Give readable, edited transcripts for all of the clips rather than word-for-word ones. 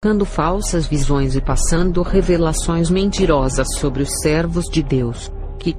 colocando falsas visões e passando revelações mentirosas sobre os servos de Deus,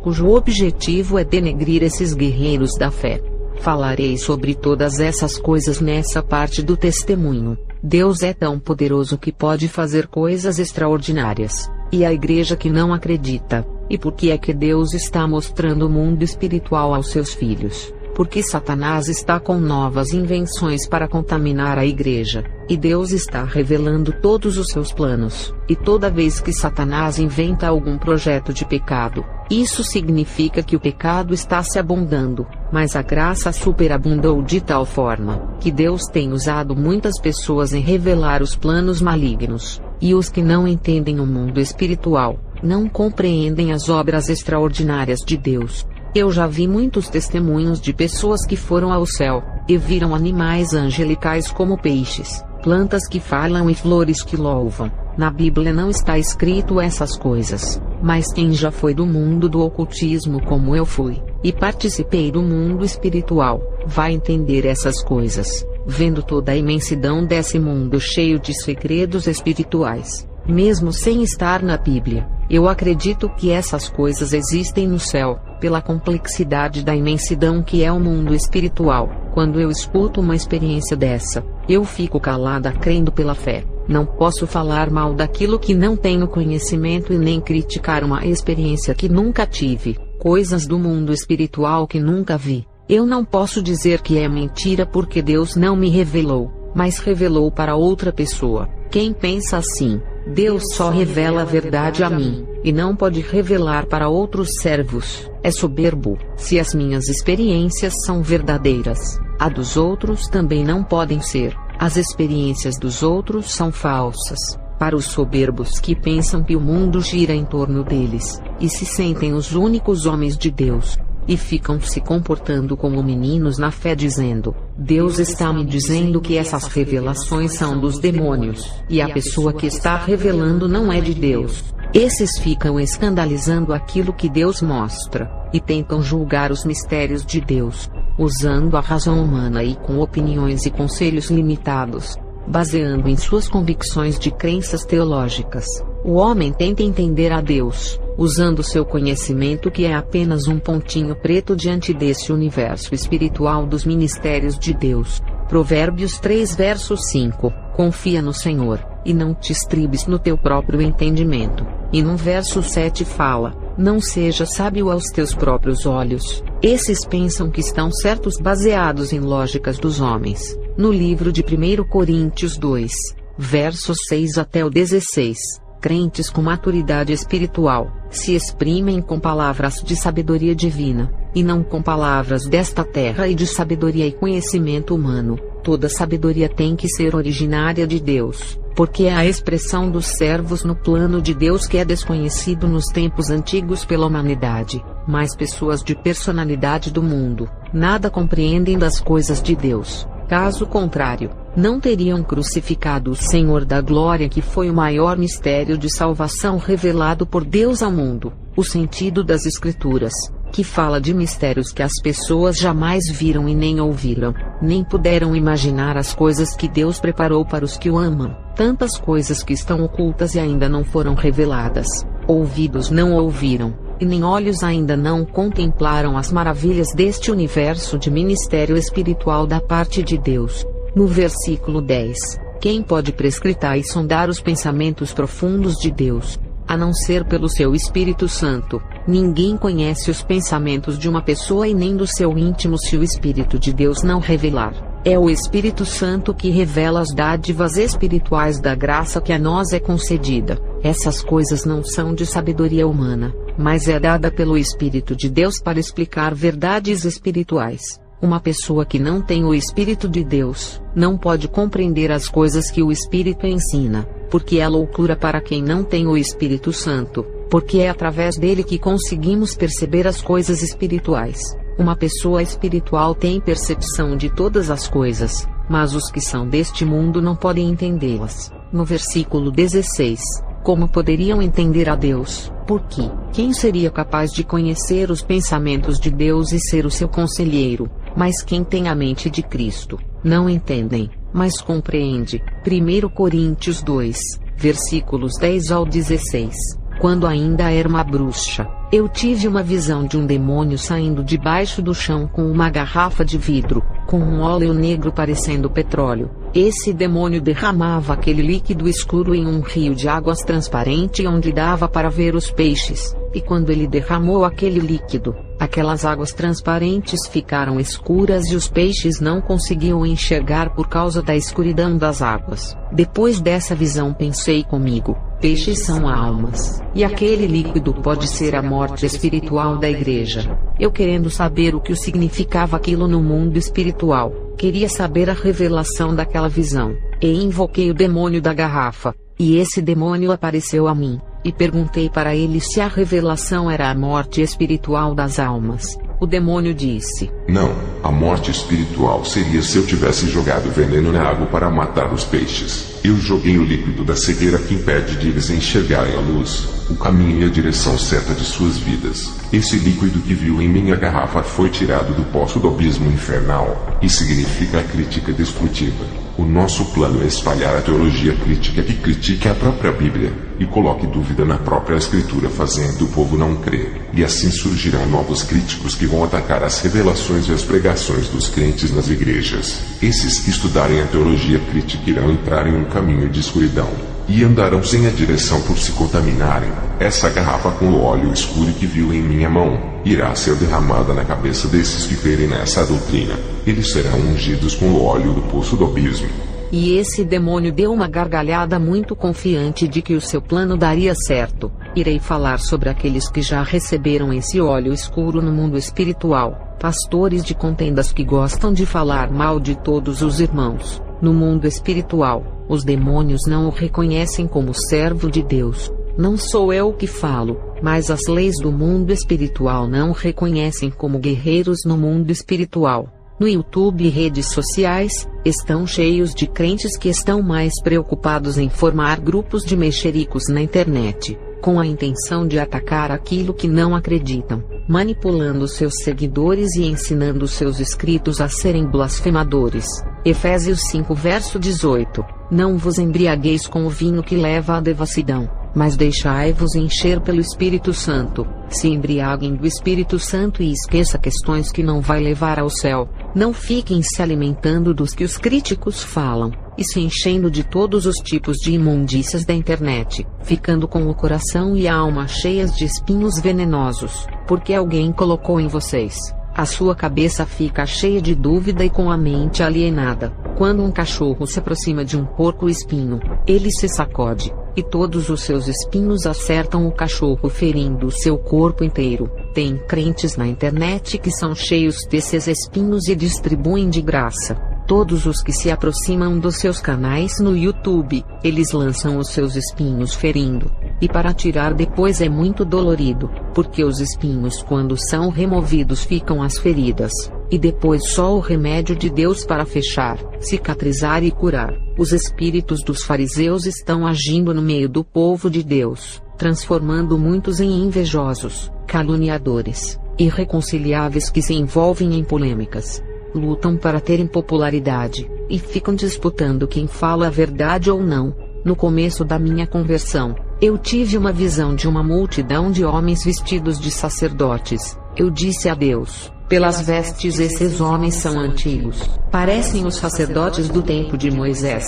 cujo objetivo é denegrir esses guerreiros da fé. Falarei sobre todas essas coisas nessa parte do testemunho. Deus é tão poderoso que pode fazer coisas extraordinárias, e a igreja que não acredita. E por que é que Deus está mostrando o mundo espiritual aos seus filhos? Porque Satanás está com novas invenções para contaminar a igreja, e Deus está revelando todos os seus planos. E toda vez que Satanás inventa algum projeto de pecado, isso significa que o pecado está se abundando, mas a graça superabundou de tal forma, que Deus tem usado muitas pessoas em revelar os planos malignos, e os que não entendem o mundo espiritual, não compreendem as obras extraordinárias de Deus. Eu já vi muitos testemunhos de pessoas que foram ao céu, e viram animais angelicais como peixes, plantas que falam e flores que louvam. Na Bíblia não está escrito essas coisas, mas quem já foi do mundo do ocultismo como eu fui, e participei do mundo espiritual, vai entender essas coisas, vendo toda a imensidão desse mundo cheio de segredos espirituais. Mesmo sem estar na Bíblia, eu acredito que essas coisas existem no céu, pela complexidade da imensidão que é o mundo espiritual. Quando eu escuto uma experiência dessa, eu fico calada crendo pela fé. Não posso falar mal daquilo que não tenho conhecimento e nem criticar uma experiência que nunca tive, coisas do mundo espiritual que nunca vi. Eu não posso dizer que é mentira porque Deus não me revelou, mas revelou para outra pessoa. Quem pensa assim, Deus só revela a verdade a mim, e não pode revelar para outros servos, é soberbo. Se as minhas experiências são verdadeiras, a dos outros também não podem ser. As experiências dos outros são falsas, para os soberbos que pensam que o mundo gira em torno deles, e se sentem os únicos homens de Deus, e ficam se comportando como meninos na fé dizendo, Deus está me dizendo que essas revelações são dos demônios, e a pessoa que está revelando não é de Deus. Esses ficam escandalizando aquilo que Deus mostra, e tentam julgar os mistérios de Deus, usando a razão humana e com opiniões e conselhos limitados, baseando em suas convicções de crenças teológicas. O homem tenta entender a Deus, usando seu conhecimento que é apenas um pontinho preto diante desse universo espiritual dos mistérios de Deus. Provérbios 3 verso 5, confia no Senhor, e não te estribes no teu próprio entendimento. E no verso 7 fala, não seja sábio aos teus próprios olhos. Esses pensam que estão certos baseados em lógicas dos homens. No livro de 1 Coríntios 2, versos 6 até o 16, crentes com maturidade espiritual, se exprimem com palavras de sabedoria divina, e não com palavras desta terra e de sabedoria e conhecimento humano. Toda sabedoria tem que ser originária de Deus, porque é a expressão dos servos no plano de Deus que é desconhecido nos tempos antigos pela humanidade. Mas pessoas de personalidade do mundo, nada compreendem das coisas de Deus. Caso contrário, não teriam crucificado o Senhor da Glória, que foi o maior mistério de salvação revelado por Deus ao mundo. O sentido das Escrituras, que fala de mistérios que as pessoas jamais viram e nem ouviram, nem puderam imaginar as coisas que Deus preparou para os que o amam. Tantas coisas que estão ocultas e ainda não foram reveladas. Ouvidos não ouviram, e nem olhos ainda não contemplaram as maravilhas deste universo de ministério espiritual da parte de Deus. No versículo 10, quem pode prescrutar e sondar os pensamentos profundos de Deus, a não ser pelo seu Espírito Santo? Ninguém conhece os pensamentos de uma pessoa e nem do seu íntimo se o Espírito de Deus não revelar. É o Espírito Santo que revela as dádivas espirituais da graça que a nós é concedida. Essas coisas não são de sabedoria humana, mas é dada pelo Espírito de Deus para explicar verdades espirituais. Uma pessoa que não tem o Espírito de Deus, não pode compreender as coisas que o Espírito ensina, porque é loucura para quem não tem o Espírito Santo, porque é através dele que conseguimos perceber as coisas espirituais. Uma pessoa espiritual tem percepção de todas as coisas, mas os que são deste mundo não podem entendê-las. No versículo 16, como poderiam entender a Deus? Porque quem seria capaz de conhecer os pensamentos de Deus e ser o seu conselheiro? Mas quem tem a mente de Cristo, não entendem, Mas compreende, 1 Coríntios 2, versículos 10 ao 16. Quando ainda era uma bruxa, eu tive uma visão de um demônio saindo debaixo do chão com uma garrafa de vidro, com um óleo negro parecendo petróleo. Esse demônio derramava aquele líquido escuro em um rio de águas transparente onde dava para ver os peixes, e quando ele derramou aquele líquido, aquelas águas transparentes ficaram escuras e os peixes não conseguiam enxergar por causa da escuridão das águas. Depois dessa visão pensei comigo, peixes são almas, e aquele líquido pode ser a morte espiritual da igreja. Eu querendo saber o que significava aquilo no mundo espiritual, queria saber a revelação daquela visão, e invoquei o demônio da garrafa, e esse demônio apareceu a mim, e perguntei para ele se a revelação era a morte espiritual das almas. O demônio disse: não, a morte espiritual seria se eu tivesse jogado veneno na água para matar os peixes. Eu joguei o líquido da cegueira que impede de eles enxergarem a luz, o caminho e a direção certa de suas vidas. Esse líquido que viu em minha garrafa foi tirado do poço do abismo infernal, e significa a crítica destrutiva. O nosso plano é espalhar a teologia crítica que critique a própria Bíblia, e coloque dúvida na própria Escritura, fazendo o povo não crer. E assim surgirão novos críticos que vão atacar as revelações e as pregações dos crentes nas igrejas. Esses que estudarem a teologia crítica irão entrar em um caminho de escuridão, e andarão sem a direção por se contaminarem. Essa garrafa com o óleo escuro que viu em minha mão, irá ser derramada na cabeça desses que crerem nessa doutrina. Eles serão ungidos com o óleo do poço do abismo. E esse demônio deu uma gargalhada muito confiante de que o seu plano daria certo. Irei falar sobre aqueles que já receberam esse óleo escuro no mundo espiritual, pastores de contendas que gostam de falar mal de todos os irmãos. No mundo espiritual, os demônios não o reconhecem como servo de Deus. Não sou eu que falo, mas as leis do mundo espiritual não o reconhecem como guerreiros no mundo espiritual. No YouTube e redes sociais, estão cheios de crentes que estão mais preocupados em formar grupos de mexericos na internet, com a intenção de atacar aquilo que não acreditam, manipulando seus seguidores e ensinando seus inscritos a serem blasfemadores. Efésios 5 verso 18. Não vos embriagueis com o vinho que leva à devassidão, mas deixai-vos encher pelo Espírito Santo. Se embriaguem do Espírito Santo e esqueça questões que não vai levar ao céu. Não fiquem se alimentando dos que os críticos falam, e se enchendo de todos os tipos de imundícias da internet, ficando com o coração e a alma cheias de espinhos venenosos, porque alguém colocou em vocês. A sua cabeça fica cheia de dúvida e com a mente alienada. Quando um cachorro se aproxima de um porco-espinho, ele se sacode, e todos os seus espinhos acertam o cachorro, ferindo o seu corpo inteiro. Tem crentes na internet que são cheios desses espinhos e distribuem de graça. Todos os que se aproximam dos seus canais no YouTube, eles lançam os seus espinhos ferindo. E para tirar depois é muito dolorido, porque os espinhos, quando são removidos, ficam as feridas. E depois só o remédio de Deus para fechar, cicatrizar e curar. Os espíritos dos fariseus estão agindo no meio do povo de Deus, transformando muitos em invejosos, caluniadores, irreconciliáveis que se envolvem em polêmicas. Lutam para terem popularidade, e ficam disputando quem fala a verdade ou não. No começo da minha conversão, eu tive uma visão de uma multidão de homens vestidos de sacerdotes. Eu disse a Deus: pelas vestes esses homens são antigos, parecem os sacerdotes do tempo de Moisés.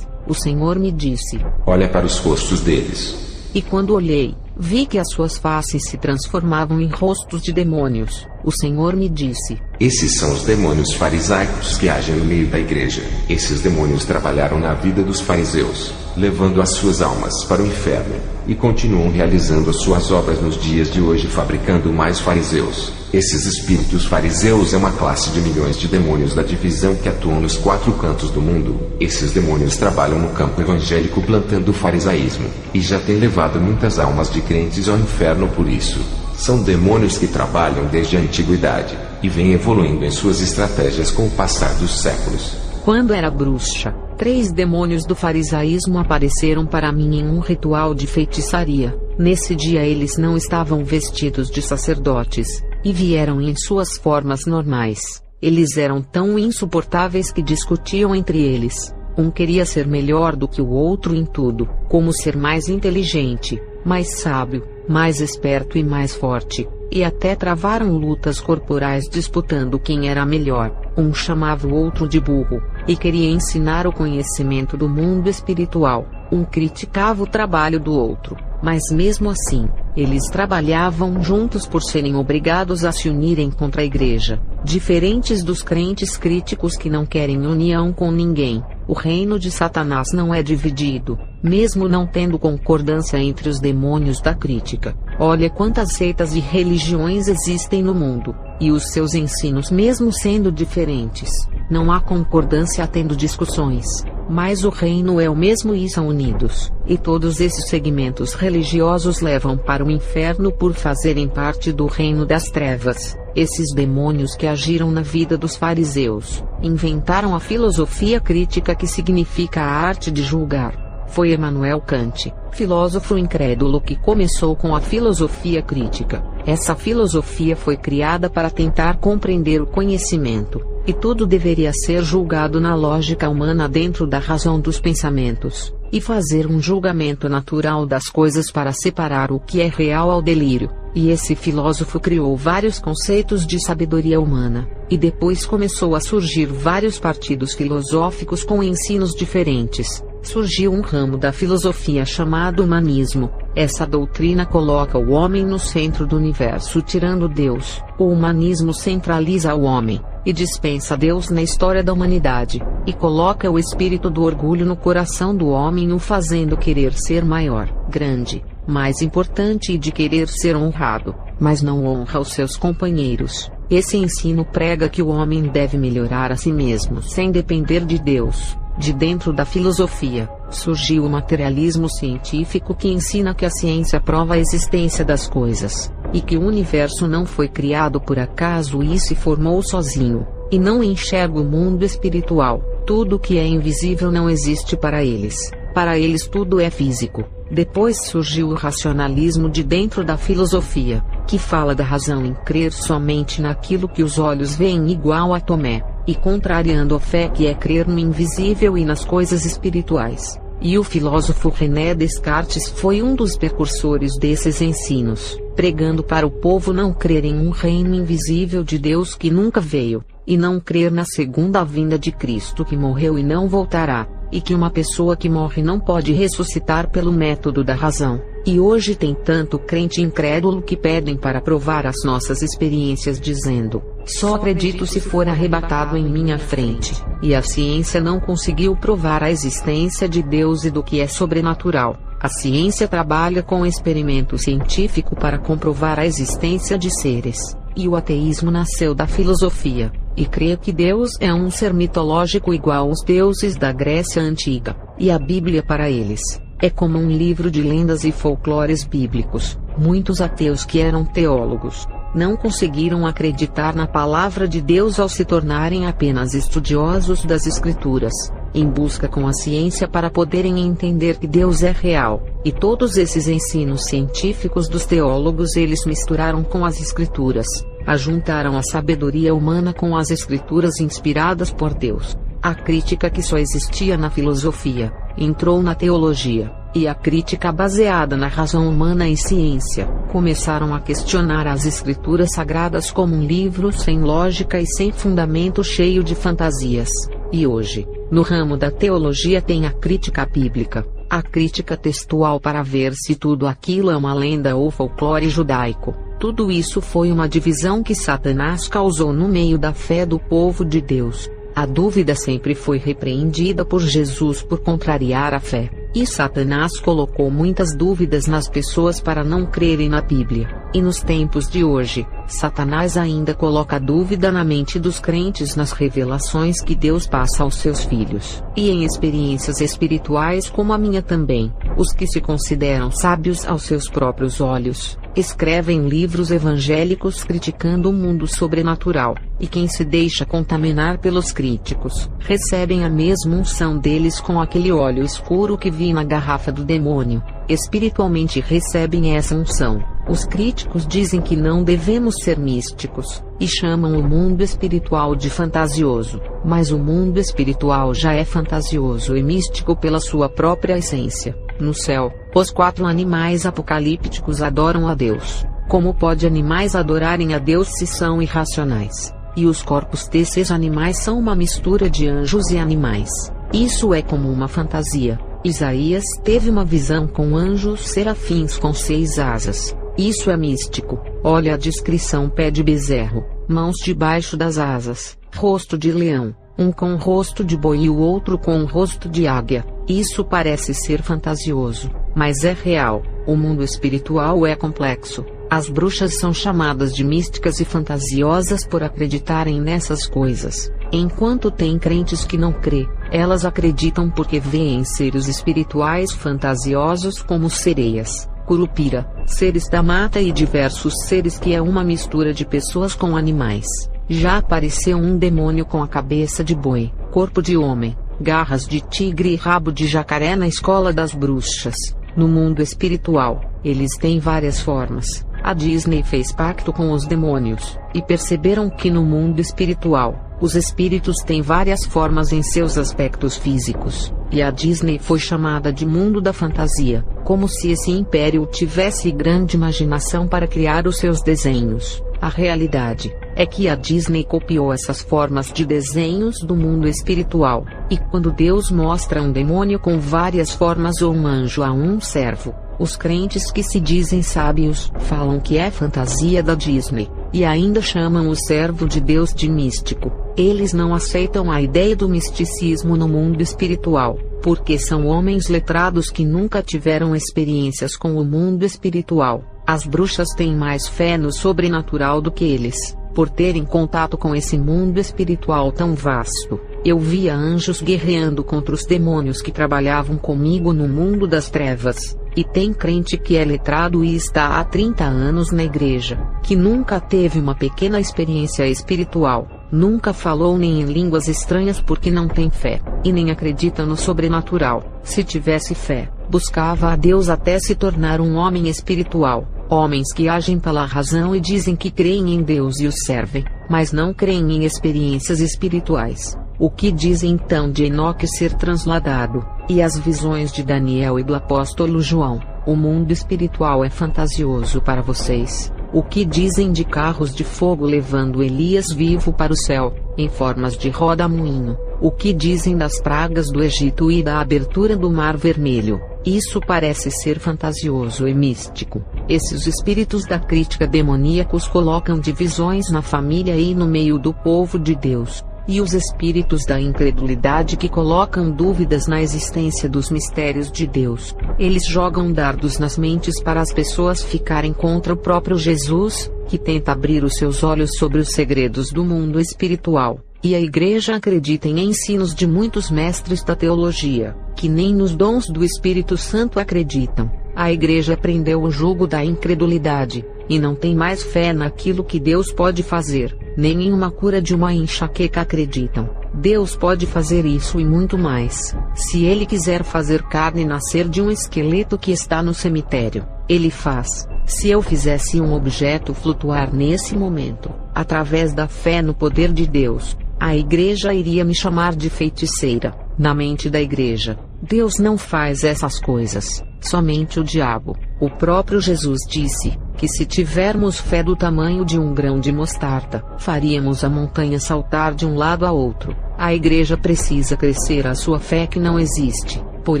O Senhor me disse: olha para os rostos deles. E quando olhei, vi que as suas faces se transformavam em rostos de demônios. O Senhor me disse: esses são os demônios farisaicos que agem no meio da igreja. Esses demônios trabalharam na vida dos fariseus, levando as suas almas para o inferno, e continuam realizando as suas obras nos dias de hoje, fabricando mais fariseus. Esses espíritos fariseus é uma classe de milhões de demônios da divisão que atuam nos 4 cantos do mundo. Esses demônios trabalham no campo evangélico plantando o farisaísmo, e já têm levado muitas almas de crentes ao inferno por isso. São demônios que trabalham desde a antiguidade, e vêm evoluindo em suas estratégias com o passar dos séculos. Quando era bruxa, 3 demônios do farisaísmo apareceram para mim em um ritual de feitiçaria. Nesse dia eles não estavam vestidos de sacerdotes, e vieram em suas formas normais. Eles eram tão insuportáveis que discutiam entre eles. Um queria ser melhor do que o outro em tudo, como ser mais inteligente, mais sábio, mais esperto e mais forte, e até travaram lutas corporais disputando quem era melhor. Um chamava o outro de burro, e queria ensinar o conhecimento do mundo espiritual. Um criticava o trabalho do outro, mas mesmo assim, eles trabalhavam juntos por serem obrigados a se unirem contra a igreja. Diferentes dos crentes críticos que não querem união com ninguém, o reino de Satanás não é dividido, mesmo não tendo concordância entre os demônios da crítica. Olha quantas seitas e religiões existem no mundo, e os seus ensinos mesmo sendo diferentes, não há concordância tendo discussões, mas o reino é o mesmo e são unidos, e todos esses segmentos religiosos levam para o inferno por fazerem parte do reino das trevas. Esses demônios que agiram na vida dos fariseus, inventaram a filosofia crítica, que significa a arte de julgar. Foi Immanuel Kant, filósofo incrédulo, que começou com a filosofia crítica. Essa filosofia foi criada para tentar compreender o conhecimento, e tudo deveria ser julgado na lógica humana dentro da razão dos pensamentos, e fazer um julgamento natural das coisas para separar o que é real ao delírio. E esse filósofo criou vários conceitos de sabedoria humana, e depois começou a surgir vários partidos filosóficos com ensinos diferentes. Surgiu um ramo da filosofia chamado humanismo. Essa doutrina coloca o homem no centro do universo, tirando Deus. O humanismo centraliza o homem, e dispensa Deus na história da humanidade, e coloca o espírito do orgulho no coração do homem, o fazendo querer ser maior, grande, mais importante e de querer ser honrado, mas não honra os seus companheiros. Esse ensino prega que o homem deve melhorar a si mesmo sem depender de Deus. De dentro da filosofia, surgiu o materialismo científico, que ensina que a ciência prova a existência das coisas, e que o universo não foi criado por acaso e se formou sozinho, e não enxerga o mundo espiritual. Tudo que é invisível não existe para eles. Para eles tudo é físico. Depois surgiu o racionalismo de dentro da filosofia, que fala da razão em crer somente naquilo que os olhos veem, igual a Tomé, e contrariando a fé, que é crer no invisível e nas coisas espirituais. E o filósofo René Descartes foi um dos precursores desses ensinos, pregando para o povo não crer em um reino invisível de Deus que nunca veio, e não crer na segunda vinda de Cristo, que morreu e não voltará, e que uma pessoa que morre não pode ressuscitar pelo método da razão. E hoje tem tanto crente incrédulo que pedem para provar as nossas experiências, dizendo: só acredito se for arrebatado em minha frente. E a ciência não conseguiu provar a existência de Deus e do que é sobrenatural. A ciência trabalha com experimento científico para comprovar a existência de seres. E o ateísmo nasceu da filosofia, e crê que Deus é um ser mitológico igual aos deuses da Grécia Antiga, e a Bíblia para eles é como um livro de lendas e folclores bíblicos. Muitos ateus que eram teólogos não conseguiram acreditar na palavra de Deus ao se tornarem apenas estudiosos das Escrituras, em busca com a ciência para poderem entender que Deus é real. E todos esses ensinos científicos dos teólogos eles misturaram com as Escrituras, ajuntaram a sabedoria humana com as Escrituras inspiradas por Deus. A crítica que só existia na filosofia entrou na teologia, e a crítica baseada na razão humana e ciência começaram a questionar as Escrituras sagradas como um livro sem lógica e sem fundamento, cheio de fantasias. E hoje, no ramo da teologia, tem a crítica bíblica, a crítica textual, para ver se tudo aquilo é uma lenda ou folclore judaico. Tudo isso foi uma divisão que Satanás causou no meio da fé do povo de Deus. A dúvida sempre foi repreendida por Jesus por contrariar a fé, e Satanás colocou muitas dúvidas nas pessoas para não crerem na Bíblia. E nos tempos de hoje, Satanás ainda coloca dúvida na mente dos crentes nas revelações que Deus passa aos seus filhos, e em experiências espirituais como a minha também. Os que se consideram sábios aos seus próprios olhos escrevem livros evangélicos criticando o mundo sobrenatural, e quem se deixa contaminar pelos críticos recebem a mesma unção deles com aquele óleo escuro que vi na garrafa do demônio. Espiritualmente recebem essa unção, Os críticos dizem que não devemos ser místicos, e chamam o mundo espiritual de fantasioso, mas o mundo espiritual já é fantasioso e místico pela sua própria essência. No céu, os 4 animais apocalípticos adoram a Deus. Como pode animais adorarem a Deus se são irracionais? E os corpos desses animais são uma mistura de anjos e animais. Isso é como uma fantasia. Isaías teve uma visão com anjos serafins com 6 asas. Isso é místico. Olha a descrição: pé de bezerro, mãos debaixo das asas, rosto de leão, um com rosto de boi e o outro com rosto de águia. Isso parece ser fantasioso, mas é real. O mundo espiritual é complexo. As bruxas são chamadas de místicas e fantasiosas por acreditarem nessas coisas. Enquanto tem crentes que não crê, elas acreditam porque veem seres espirituais fantasiosos como sereias, curupira, seres da mata e diversos seres que é uma mistura de pessoas com animais. Já apareceu um demônio com a cabeça de boi, corpo de homem, garras de tigre e rabo de jacaré na escola das bruxas. No mundo espiritual, eles têm várias formas. A Disney fez pacto com os demônios, e perceberam que no mundo espiritual, os espíritos têm várias formas em seus aspectos físicos, e a Disney foi chamada de mundo da fantasia, como se esse império tivesse grande imaginação para criar os seus desenhos. A realidade é que a Disney copiou essas formas de desenhos do mundo espiritual, e quando Deus mostra um demônio com várias formas ou um anjo a um servo, os crentes que se dizem sábios falam que é fantasia da Disney, e ainda chamam o servo de Deus de místico. Eles não aceitam a ideia do misticismo no mundo espiritual, porque são homens letrados que nunca tiveram experiências com o mundo espiritual. As bruxas têm mais fé no sobrenatural do que eles, por terem contato com esse mundo espiritual tão vasto. Eu via anjos guerreando contra os demônios que trabalhavam comigo no mundo das trevas. E tem crente que é letrado e está há 30 anos na igreja, que nunca teve uma pequena experiência espiritual, nunca falou nem em línguas estranhas porque não tem fé, e nem acredita no sobrenatural. Se tivesse fé, buscava a Deus até se tornar um homem espiritual. Homens que agem pela razão e dizem que creem em Deus e o servem, mas não creem em experiências espirituais. O que dizem então de Enoque ser transladado, e as visões de Daniel e do apóstolo João? O mundo espiritual é fantasioso para vocês. O que dizem de carros de fogo levando Elias vivo para o céu, em formas de roda-moinho? O que dizem das pragas do Egito e da abertura do Mar Vermelho? Isso parece ser fantasioso e místico. Esses espíritos da crítica demoníacos colocam divisões na família e no meio do povo de Deus. E os espíritos da incredulidade que colocam dúvidas na existência dos mistérios de Deus. Eles jogam dardos nas mentes para as pessoas ficarem contra o próprio Jesus, que tenta abrir os seus olhos sobre os segredos do mundo espiritual. E a igreja acredita em ensinos de muitos mestres da teologia, que nem nos dons do Espírito Santo acreditam. A igreja prendeu o jugo da incredulidade, e não tem mais fé naquilo que Deus pode fazer, nem em uma cura de uma enxaqueca acreditam. Deus pode fazer isso e muito mais. Se Ele quiser fazer carne nascer de um esqueleto que está no cemitério, Ele faz. Se eu fizesse um objeto flutuar nesse momento, através da fé no poder de Deus, a igreja iria me chamar de feiticeira. Na mente da igreja, Deus não faz essas coisas, somente o diabo. O próprio Jesus disse que se tivermos fé do tamanho de um grão de mostarda, faríamos a montanha saltar de um lado a outro. A igreja precisa crescer a sua fé que não existe. Por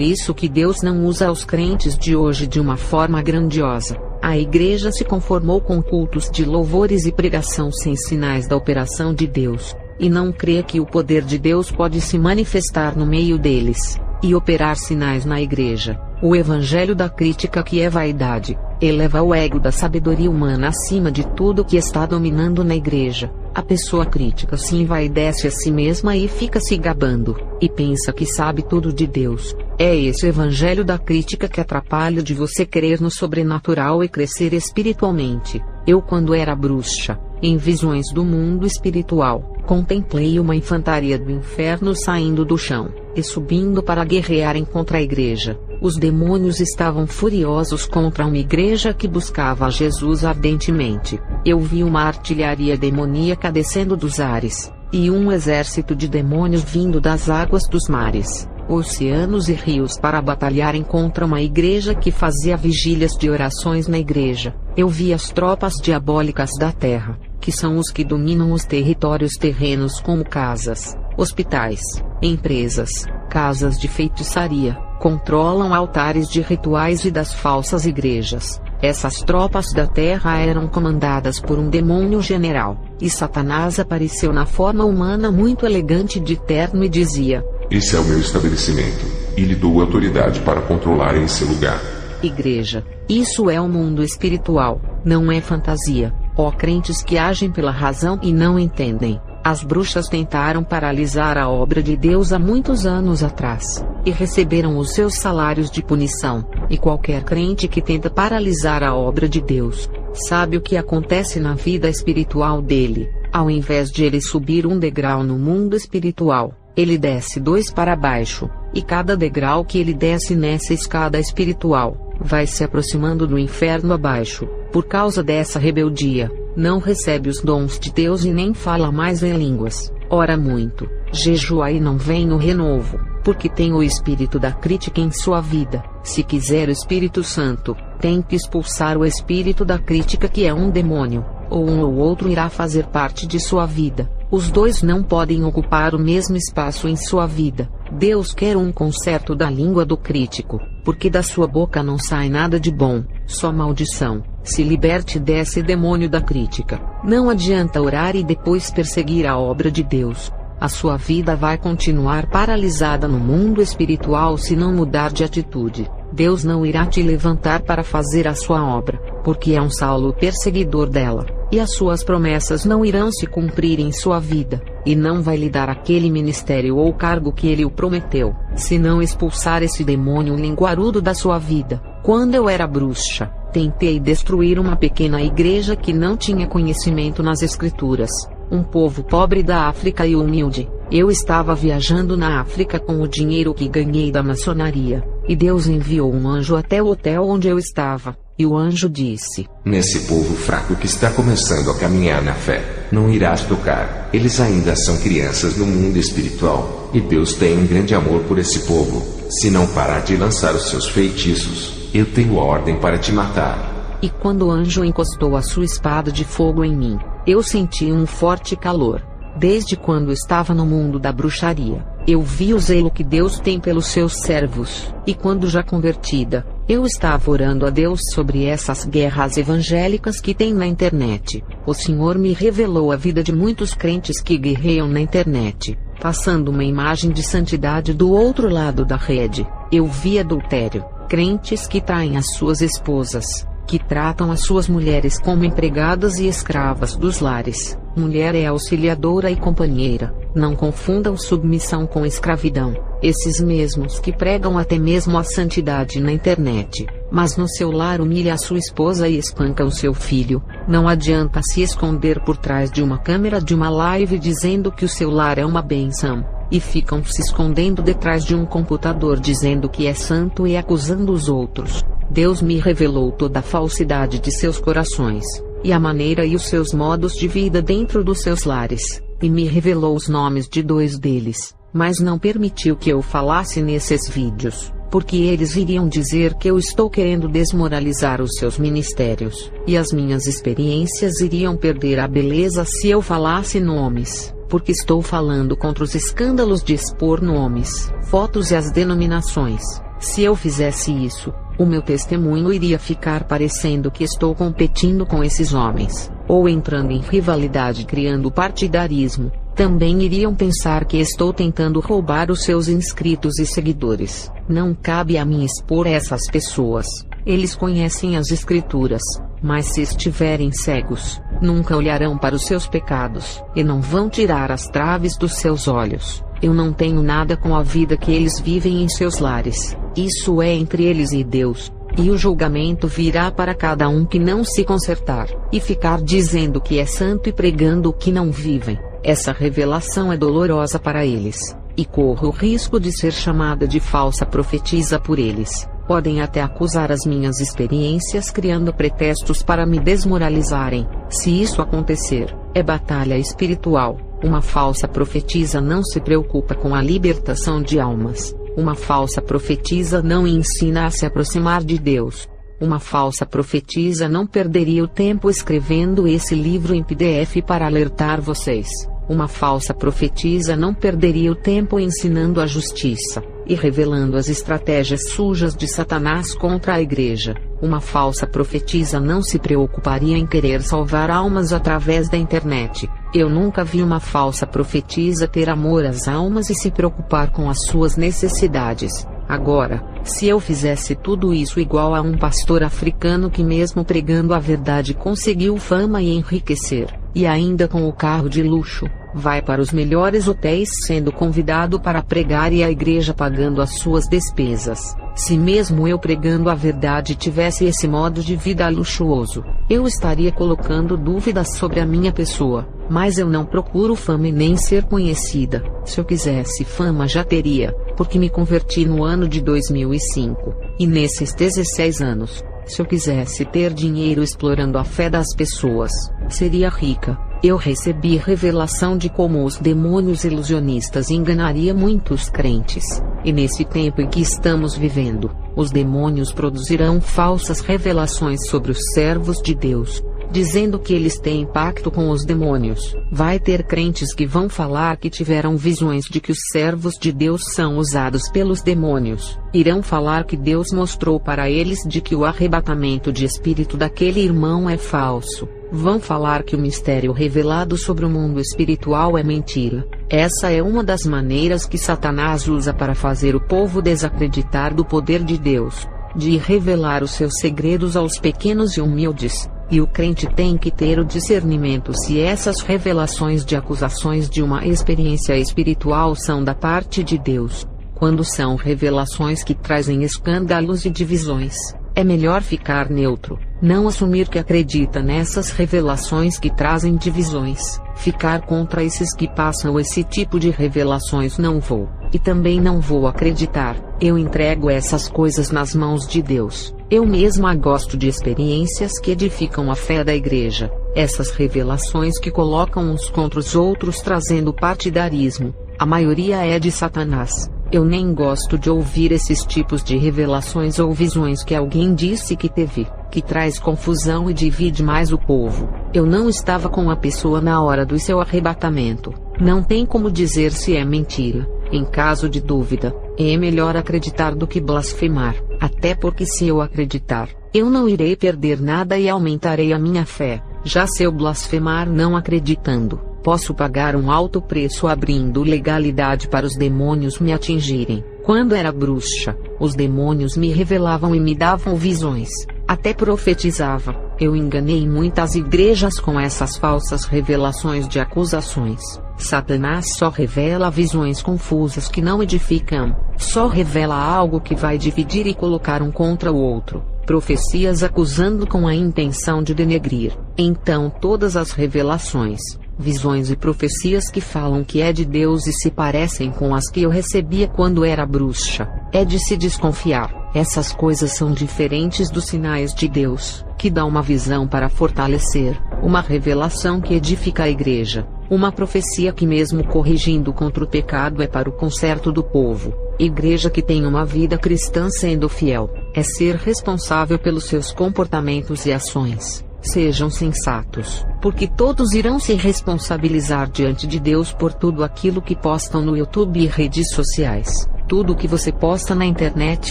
isso que Deus não usa os crentes de hoje de uma forma grandiosa. A igreja se conformou com cultos de louvores e pregação sem sinais da operação de Deus, e não crê que o poder de Deus pode se manifestar no meio deles, e operar sinais na igreja. O evangelho da crítica, que é vaidade, eleva o ego da sabedoria humana acima de tudo que está dominando na igreja. A pessoa crítica se envaidece a si mesma e fica se gabando, e pensa que sabe tudo de Deus. É esse evangelho da crítica que atrapalha de você crer no sobrenatural e crescer espiritualmente. Eu, quando era bruxa, Em visões do mundo espiritual, contemplei uma infantaria do inferno saindo do chão e subindo para guerrearem contra a igreja. Os demônios estavam furiosos contra uma igreja que buscava a Jesus ardentemente. Eu vi uma artilharia demoníaca descendo dos ares, e um exército de demônios vindo das águas dos mares, oceanos e rios para batalharem contra uma igreja que fazia vigílias de orações na igreja. Eu vi as tropas diabólicas da terra, que são os que dominam os territórios terrenos como casas, hospitais, empresas, casas de feitiçaria, controlam altares de rituais e das falsas igrejas. Essas tropas da terra eram comandadas por um demônio general, e Satanás apareceu na forma humana muito elegante de terno e dizia: esse é o meu estabelecimento, e lhe dou autoridade para controlar esse lugar. Igreja, isso é o mundo espiritual, não é fantasia. Ó crentes que agem pela razão e não entendem. As bruxas tentaram paralisar a obra de Deus há muitos anos atrás, e receberam os seus salários de punição. E qualquer crente que tenta paralisar a obra de Deus, sabe o que acontece na vida espiritual dele. Ao invés de ele subir um degrau no mundo espiritual, ele desce 2 para baixo, e cada degrau que ele desce nessa escada espiritual, vai se aproximando do inferno abaixo. Por causa dessa rebeldia, não recebe os dons de Deus e nem fala mais em línguas, ora muito, jejua e não vem no renovo, porque tem o espírito da crítica em sua vida. Se quiser o Espírito Santo, tem que expulsar o espírito da crítica, que é um demônio, ou um ou outro irá fazer parte de sua vida. Os dois não podem ocupar o mesmo espaço em sua vida. Deus quer um conserto da língua do crítico, porque da sua boca não sai nada de bom, só maldição. Se liberte desse demônio da crítica. Não adianta orar e depois perseguir a obra de Deus. A sua vida vai continuar paralisada no mundo espiritual se não mudar de atitude. Deus não irá te levantar para fazer a sua obra, porque é um Saulo perseguidor dela, e as suas promessas não irão se cumprir em sua vida, e não vai lhe dar aquele ministério ou cargo que ele o prometeu, se não expulsar esse demônio linguarudo da sua vida. Quando eu era bruxa, tentei destruir uma pequena igreja que não tinha conhecimento nas escrituras. Um povo pobre da África e humilde. Eu estava viajando na África com o dinheiro que ganhei da maçonaria, e Deus enviou um anjo até o hotel onde eu estava, e o anjo disse: nesse povo fraco que está começando a caminhar na fé, não irás tocar. Eles ainda são crianças no mundo espiritual, e Deus tem um grande amor por esse povo. Se não parar de lançar os seus feitiços, eu tenho ordem para te matar. E quando o anjo encostou a sua espada de fogo em mim, eu senti um forte calor. Desde quando estava no mundo da bruxaria, eu vi o zelo que Deus tem pelos seus servos, e quando já convertida, eu estava orando a Deus sobre essas guerras evangélicas que tem na internet. O Senhor me revelou a vida de muitos crentes que guerreiam na internet, passando uma imagem de santidade do outro lado da rede. Eu vi adultério, crentes que traem as suas esposas, que tratam as suas mulheres como empregadas e escravas dos lares. Mulher é auxiliadora e companheira. Não confundam submissão com escravidão. Esses mesmos que pregam até mesmo a santidade na internet, mas no seu lar humilha a sua esposa e espanca o seu filho. Não adianta se esconder por trás de uma câmera de uma live dizendo que o seu lar é uma bênção, e ficam se escondendo detrás de um computador dizendo que é santo e acusando os outros. Deus me revelou toda a falsidade de seus corações, e a maneira e os seus modos de vida dentro dos seus lares, e me revelou os nomes de 2 deles, mas não permitiu que eu falasse nesses vídeos, porque eles iriam dizer que eu estou querendo desmoralizar os seus ministérios, e as minhas experiências iriam perder a beleza se eu falasse nomes, porque estou falando contra os escândalos de expor nomes, fotos e as denominações. Se eu fizesse isso, o meu testemunho iria ficar parecendo que estou competindo com esses homens, ou entrando em rivalidade criando partidarismo. Também iriam pensar que estou tentando roubar os seus inscritos e seguidores. Não cabe a mim expor essas pessoas. Eles conhecem as escrituras, mas se estiverem cegos, nunca olharão para os seus pecados, e não vão tirar as traves dos seus olhos. Eu não tenho nada com a vida que eles vivem em seus lares. Isso é entre eles e Deus. e o julgamento virá para cada um que não se consertar, e ficar dizendo que é santo e pregando o que não vivem. Essa revelação é dolorosa para eles, e corro o risco de ser chamada de falsa profetisa por eles. Podem até acusar as minhas experiências criando pretextos para me desmoralizarem. Se isso acontecer, é batalha espiritual. Uma falsa profetisa não se preocupa com a libertação de almas. Uma falsa profetisa não ensina a se aproximar de Deus. Uma falsa profetisa não perderia o tempo escrevendo esse livro em PDF para alertar vocês. Uma falsa profetisa não perderia o tempo ensinando a justiça e revelando as estratégias sujas de Satanás contra a igreja. Uma falsa profetisa não se preocuparia em querer salvar almas através da internet. Eu nunca vi uma falsa profetisa ter amor às almas e se preocupar com as suas necessidades. Agora, se eu fizesse tudo isso igual a um pastor africano que mesmo pregando a verdade conseguiu fama e enriquecer, e ainda com o carro de luxo, vai para os melhores hotéis sendo convidado para pregar e a igreja pagando as suas despesas. Se mesmo eu pregando a verdade tivesse esse modo de vida luxuoso, eu estaria colocando dúvidas sobre a minha pessoa. Mas eu não procuro fama e nem ser conhecida. Se eu quisesse fama já teria, porque me converti no ano de 2005. E nesses 16 anos, se eu quisesse ter dinheiro explorando a fé das pessoas, seria rica. Eu recebi revelação de como os demônios ilusionistas enganariam muitos crentes. E nesse tempo em que estamos vivendo, os demônios produzirão falsas revelações sobre os servos de Deus, dizendo que eles têm pacto com os demônios. Vai ter crentes que vão falar que tiveram visões de que os servos de Deus são usados pelos demônios. Irão falar que Deus mostrou para eles de que o arrebatamento de espírito daquele irmão é falso. Vão falar que o mistério revelado sobre o mundo espiritual é mentira. Essa é uma das maneiras que Satanás usa para fazer o povo desacreditar do poder de Deus, de revelar os seus segredos aos pequenos e humildes. E o crente tem que ter o discernimento se essas revelações de acusações de uma experiência espiritual são da parte de Deus. Quando são revelações que trazem escândalos e divisões, é melhor ficar neutro, não assumir que acredita nessas revelações que trazem divisões. Ficar contra esses que passam esse tipo de revelações não vou, e também não vou acreditar. Eu entrego essas coisas nas mãos de Deus. Eu mesma gosto de experiências que edificam a fé da igreja. Essas revelações que colocam uns contra os outros trazendo partidarismo, a maioria é de Satanás. Eu nem gosto de ouvir esses tipos de revelações ou visões que alguém disse que teve, que traz confusão e divide mais o povo. Eu não estava com a pessoa na hora do seu arrebatamento. Não tem como dizer se é mentira. Em caso de dúvida, é melhor acreditar do que blasfemar, até porque se eu acreditar, eu não irei perder nada e aumentarei a minha fé. Já se eu blasfemar não acreditando, posso pagar um alto preço abrindo legalidade para os demônios me atingirem. Quando era bruxa, os demônios me revelavam e me davam visões, até profetizava. Eu enganei muitas igrejas com essas falsas revelações de acusações. Satanás só revela visões confusas que não edificam, só revela algo que vai dividir e colocar um contra o outro. Profecias acusando com a intenção de denegrir. Então todas as revelações, visões e profecias que falam que é de Deus e se parecem com as que eu recebia quando era bruxa, é de se desconfiar. Essas coisas são diferentes dos sinais de Deus, que dá uma visão para fortalecer, uma revelação que edifica a igreja, uma profecia que mesmo corrigindo contra o pecado é para o conserto do povo. Igreja que tem uma vida cristã sendo fiel, é ser responsável pelos seus comportamentos e ações. Sejam sensatos, porque todos irão se responsabilizar diante de Deus por tudo aquilo que postam no YouTube e redes sociais. Tudo que você posta na internet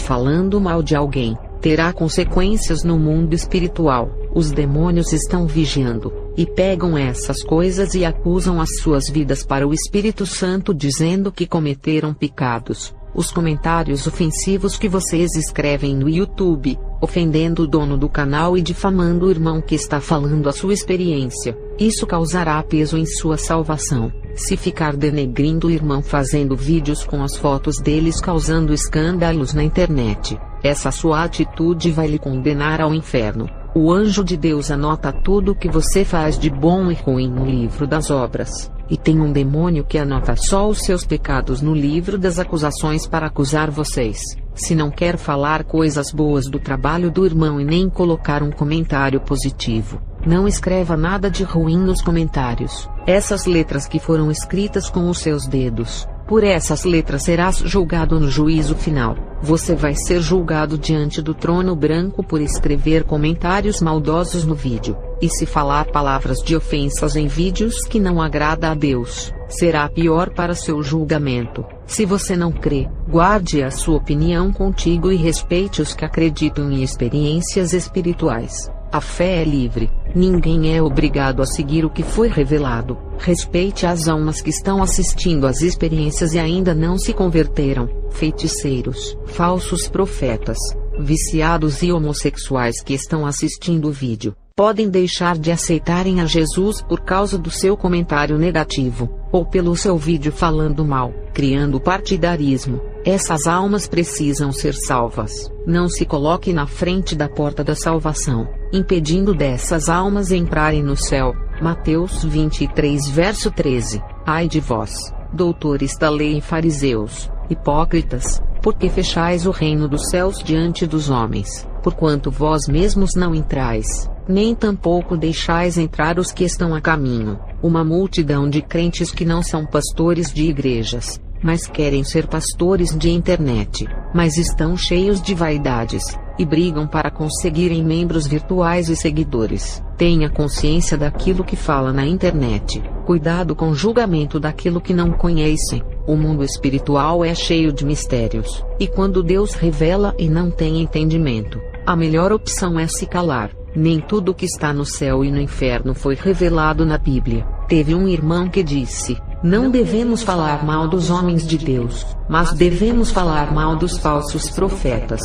falando mal de alguém, terá consequências no mundo espiritual. Os demônios estão vigiando, e pegam essas coisas e acusam as suas vidas para o Espírito Santo dizendo que cometeram pecados. Os comentários ofensivos que vocês escrevem no YouTube, ofendendo o dono do canal e difamando o irmão que está falando a sua experiência. Isso causará peso em sua salvação. Se ficar denegrindo o irmão fazendo vídeos com as fotos deles causando escândalos na internet, essa sua atitude vai lhe condenar ao inferno. O anjo de Deus anota tudo o que você faz de bom e ruim no livro das obras, e tem um demônio que anota só os seus pecados no livro das acusações para acusar vocês. Se não quer falar coisas boas do trabalho do irmão e nem colocar um comentário positivo, não escreva nada de ruim nos comentários. Essas letras que foram escritas com os seus dedos, por essas letras serás julgado no juízo final. Você vai ser julgado diante do trono branco por escrever comentários maldosos no vídeo. E se falar palavras de ofensas em vídeos que não agrada a Deus, será pior para seu julgamento. Se você não crê, guarde a sua opinião contigo e respeite os que acreditam em experiências espirituais. A fé é livre. Ninguém é obrigado a seguir o que foi revelado. Respeite as almas que estão assistindo às experiências e ainda não se converteram. Feiticeiros, falsos profetas, viciados e homossexuais que estão assistindo o vídeo, podem deixar de aceitarem a Jesus por causa do seu comentário negativo, ou pelo seu vídeo falando mal, criando partidarismo. Essas almas precisam ser salvas. Não se coloque na frente da porta da salvação, impedindo dessas almas entrarem no céu. Mateus 23 verso 13. Ai de vós, doutores da lei e fariseus, hipócritas, porque fechais o reino dos céus diante dos homens, porquanto vós mesmos não entrais, nem tampouco deixais entrar os que estão a caminho. Uma multidão de crentes que não são pastores de igrejas, mas querem ser pastores de internet, mas estão cheios de vaidades, e brigam para conseguirem membros virtuais e seguidores. Tenha consciência daquilo que fala na internet. Cuidado com o julgamento daquilo que não conhecem. O mundo espiritual é cheio de mistérios, e quando Deus revela e não tem entendimento, a melhor opção é se calar. Nem tudo que está no céu e no inferno foi revelado na Bíblia. Teve um irmão que disse: não devemos falar mal dos homens de Deus, mas devemos falar mal dos falsos profetas.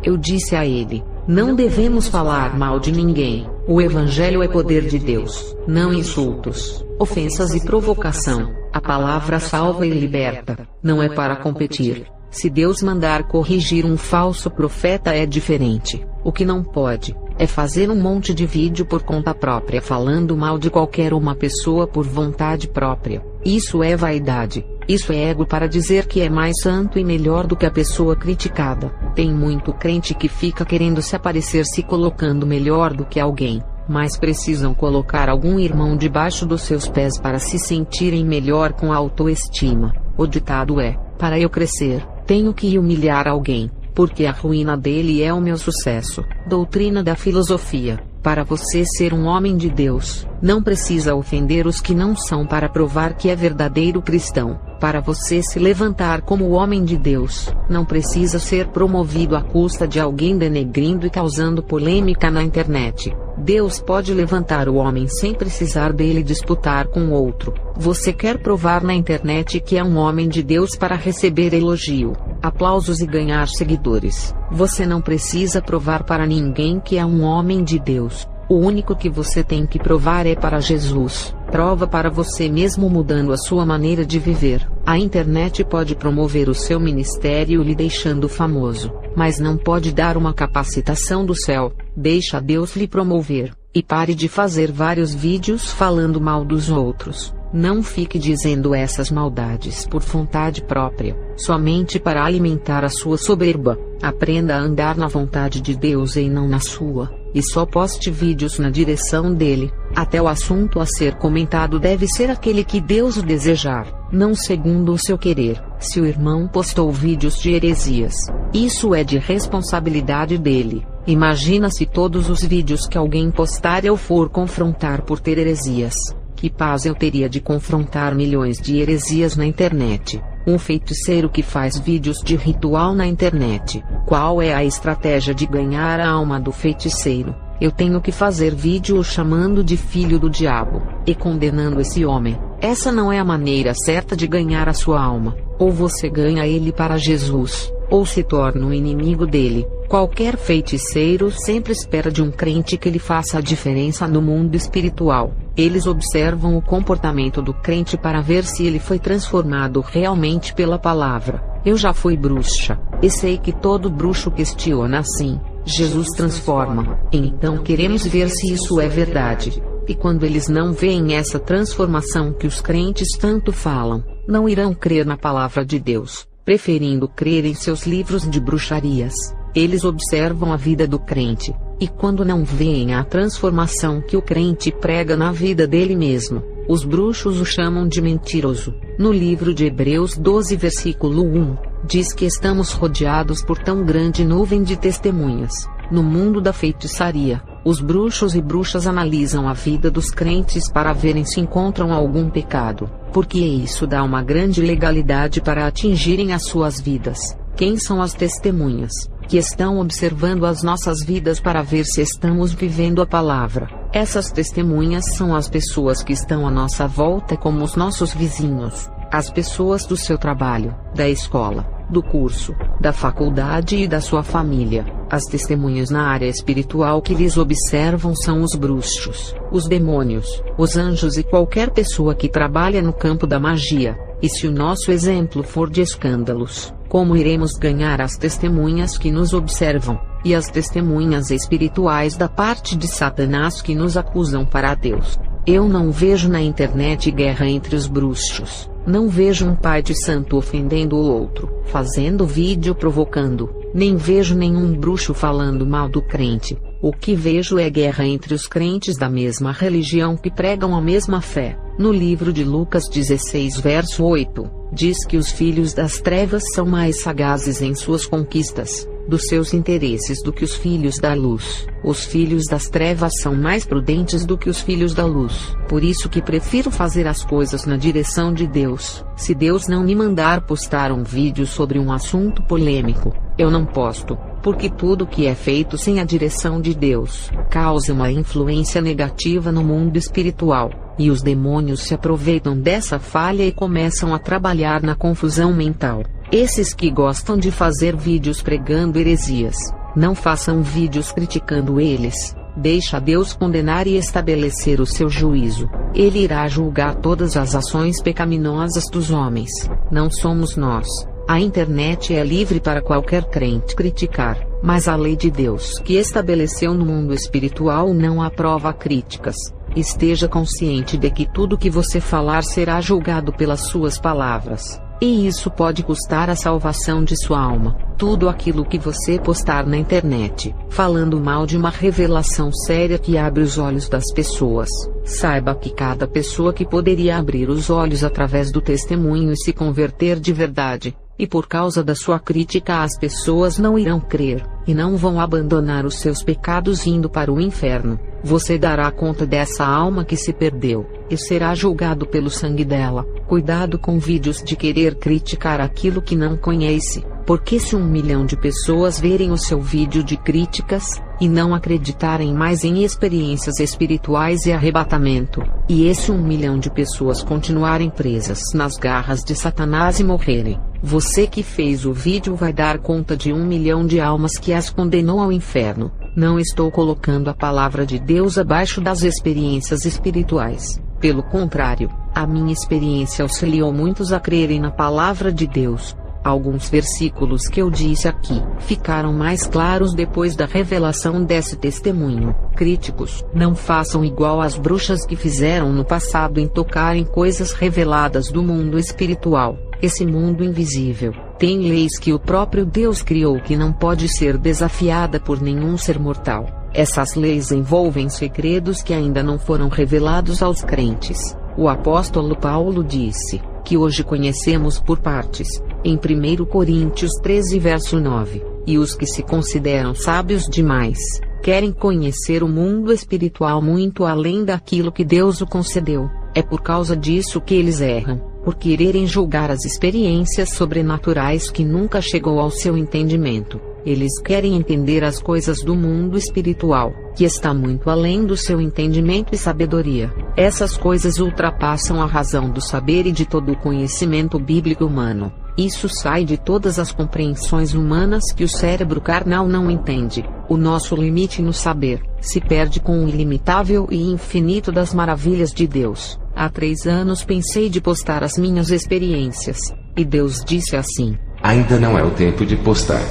Eu disse a ele: não devemos falar mal de ninguém. O Evangelho é poder de Deus, não insultos, ofensas e provocação. A palavra salva e liberta, não é para competir. Se Deus mandar corrigir um falso profeta é diferente. O que não pode é fazer um monte de vídeo por conta própria falando mal de qualquer uma pessoa por vontade própria. Isso é vaidade. Isso é ego para dizer que é mais santo e melhor do que a pessoa criticada. Tem muito crente que fica querendo se aparecer se colocando melhor do que alguém, mas precisam colocar algum irmão debaixo dos seus pés para se sentirem melhor com a autoestima. O ditado é: para eu crescer, tenho que humilhar alguém, porque a ruína dele é o meu sucesso. Doutrina da filosofia. Para você ser um homem de Deus, não precisa ofender os que não são para provar que é verdadeiro cristão. Para você se levantar como homem de Deus, não precisa ser promovido à custa de alguém denegrindo e causando polêmica na internet. Deus pode levantar o homem sem precisar dele disputar com outro. Você quer provar na internet que é um homem de Deus para receber elogio, aplausos e ganhar seguidores. Você não precisa provar para ninguém que é um homem de Deus. O único que você tem que provar é para Jesus. Prova para você mesmo mudando a sua maneira de viver. A internet pode promover o seu ministério lhe deixando famoso, mas não pode dar uma capacitação do céu. Deixa Deus lhe promover, e pare de fazer vários vídeos falando mal dos outros. Não fique dizendo essas maldades por vontade própria, somente para alimentar a sua soberba. Aprenda a andar na vontade de Deus e não na sua, e só poste vídeos na direção dele. Até o assunto a ser comentado deve ser aquele que Deus o desejar, não segundo o seu querer. Se o irmão postou vídeos de heresias, isso é de responsabilidade dele. Imagina se todos os vídeos que alguém postar eu for confrontar por ter heresias. Que paz eu teria de confrontar milhões de heresias na internet. Um feiticeiro que faz vídeos de ritual na internet. Qual é a estratégia de ganhar a alma do feiticeiro? Eu tenho que fazer vídeo o chamando de filho do diabo, e condenando esse homem. Essa não é a maneira certa de ganhar a sua alma. Ou você ganha ele para Jesus, ou se torna um inimigo dele. Qualquer feiticeiro sempre espera de um crente que ele faça a diferença no mundo espiritual. Eles observam o comportamento do crente para ver se ele foi transformado realmente pela palavra. Eu já fui bruxa, e sei que todo bruxo questiona assim: Jesus transforma. Então queremos ver se isso é verdade. E quando eles não veem essa transformação que os crentes tanto falam, não irão crer na palavra de Deus, preferindo crer em seus livros de bruxarias. Eles observam a vida do crente, e quando não veem a transformação que o crente prega na vida dele mesmo, os bruxos o chamam de mentiroso. No livro de Hebreus 12 versículo 1, diz que estamos rodeados por tão grande nuvem de testemunhas. No mundo da feitiçaria, os bruxos e bruxas analisam a vida dos crentes para verem se encontram algum pecado, porque isso dá uma grande legalidade para atingirem as suas vidas. Quem são as testemunhas, que estão observando as nossas vidas para ver se estamos vivendo a palavra? Essas testemunhas são as pessoas que estão à nossa volta, como os nossos vizinhos, as pessoas do seu trabalho, da escola, do curso, da faculdade e da sua família. As testemunhas na área espiritual que lhes observam são os bruxos, os demônios, os anjos e qualquer pessoa que trabalha no campo da magia. E se o nosso exemplo for de escândalos, como iremos ganhar as testemunhas que nos observam, e as testemunhas espirituais da parte de Satanás que nos acusam para Deus? Eu não vejo na internet guerra entre os bruxos. Não vejo um pai de santo ofendendo o outro, fazendo vídeo provocando. Nem vejo nenhum bruxo falando mal do crente. O que vejo é guerra entre os crentes da mesma religião que pregam a mesma fé. No livro de Lucas 16 verso 8, diz que os filhos das trevas são mais sagazes em suas conquistas, dos seus interesses do que os filhos da luz. Os filhos das trevas são mais prudentes do que os filhos da luz. Por isso que prefiro fazer as coisas na direção de Deus. Se Deus não me mandar postar um vídeo sobre um assunto polêmico, eu não posto, porque tudo que é feito sem a direção de Deus causa uma influência negativa no mundo espiritual, e os demônios se aproveitam dessa falha e começam a trabalhar na confusão mental. Esses que gostam de fazer vídeos pregando heresias, não façam vídeos criticando eles. Deixa Deus condenar e estabelecer o seu juízo. Ele irá julgar todas as ações pecaminosas dos homens. Não somos nós. A internet é livre para qualquer crente criticar, mas a lei de Deus que estabeleceu no mundo espiritual não aprova críticas. Esteja consciente de que tudo que você falar será julgado pelas suas palavras. E isso pode custar a salvação de sua alma. Tudo aquilo que você postar na internet, falando mal de uma revelação séria que abre os olhos das pessoas, saiba que cada pessoa que poderia abrir os olhos através do testemunho e se converter de verdade, e por causa da sua crítica as pessoas não irão crer, e não vão abandonar os seus pecados indo para o inferno. Você dará conta dessa alma que se perdeu, e será julgado pelo sangue dela. Cuidado com vídeos de querer criticar aquilo que não conhece, porque se 1 milhão de pessoas verem o seu vídeo de críticas, e não acreditarem mais em experiências espirituais e arrebatamento, e esse 1 milhão de pessoas continuarem presas nas garras de Satanás e morrerem, você que fez o vídeo vai dar conta de 1 milhão de almas que as condenou ao inferno. Não estou colocando a palavra de Deus abaixo das experiências espirituais. Pelo contrário, a minha experiência auxiliou muitos a crerem na palavra de Deus. Alguns versículos que eu disse aqui ficaram mais claros depois da revelação desse testemunho. Críticos, não façam igual às bruxas que fizeram no passado em tocar em coisas reveladas do mundo espiritual. Esse mundo invisível tem leis que o próprio Deus criou que não pode ser desafiada por nenhum ser mortal. Essas leis envolvem segredos que ainda não foram revelados aos crentes. O apóstolo Paulo disse que hoje conhecemos por partes, em 1 Coríntios 13 verso 9, e os que se consideram sábios demais, querem conhecer o mundo espiritual muito além daquilo que Deus o concedeu. É por causa disso que eles erram, por quererem julgar as experiências sobrenaturais que nunca chegou ao seu entendimento. Eles querem entender as coisas do mundo espiritual, que está muito além do seu entendimento e sabedoria. Essas coisas ultrapassam a razão do saber e de todo o conhecimento bíblico humano. Isso sai de todas as compreensões humanas que o cérebro carnal não entende. O nosso limite no saber se perde com o ilimitável e infinito das maravilhas de Deus. Há 3 anos pensei de postar as minhas experiências, e Deus disse assim: ainda não é o tempo de postar.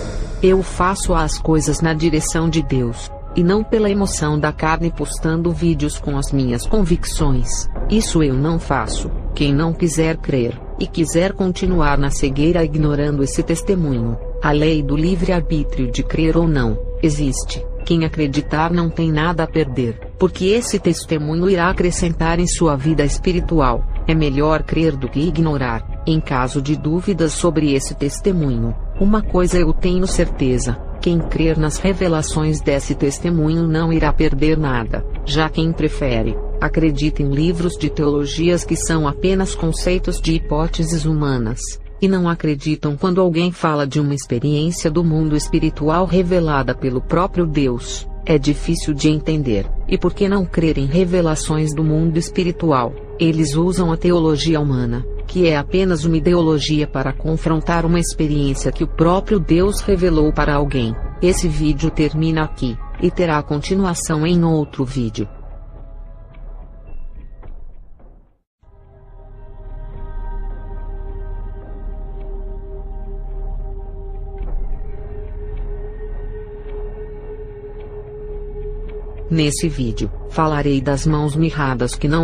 Eu faço as coisas na direção de Deus, e não pela emoção da carne postando vídeos com as minhas convicções. Isso eu não faço. Quem não quiser crer, e quiser continuar na cegueira ignorando esse testemunho, a lei do livre-arbítrio de crer ou não, existe. Quem acreditar não tem nada a perder, porque esse testemunho irá acrescentar em sua vida espiritual. É melhor crer do que ignorar. Em caso de dúvidas sobre esse testemunho, uma coisa eu tenho certeza: quem crer nas revelações desse testemunho não irá perder nada. Já quem prefere, acredita em livros de teologias que são apenas conceitos de hipóteses humanas, e não acreditam quando alguém fala de uma experiência do mundo espiritual revelada pelo próprio Deus, é difícil de entender. E por que não crer em revelações do mundo espiritual? Eles usam a teologia humana, que é apenas uma ideologia para confrontar uma experiência que o próprio Deus revelou para alguém. Esse vídeo termina aqui, e terá continuação em outro vídeo. Nesse vídeo, falarei das mãos mirradas que não